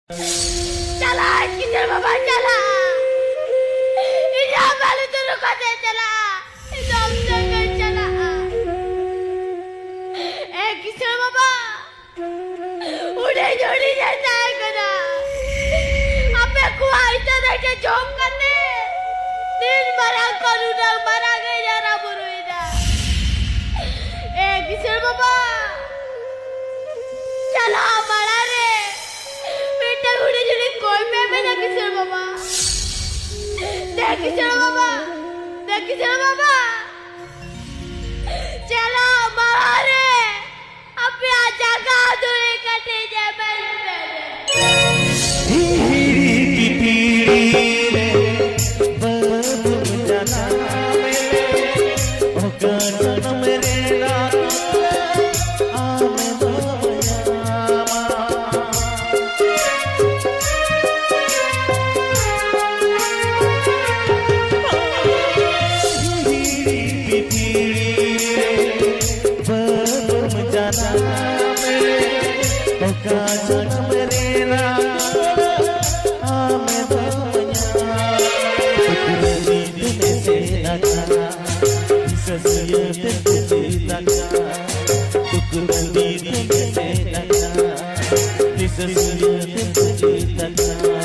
चला किशोर बाबा चला इधर वाले तो रुका दे चला इधर जंगल चला ए किशोर बाबा उड़े जोड़ी जैसा है करा अबे कुआइता देखे जॉब करने दिन मरा करू ना मरा गई जरा बुरुइदा ए किशोर बाबा चला मरा रे बेटा उड़े जोड़ी कोई पे ना किशोर बाबा देख किशोर बाबा चला मारे अभी आ जगा दूरी कटे जाए This is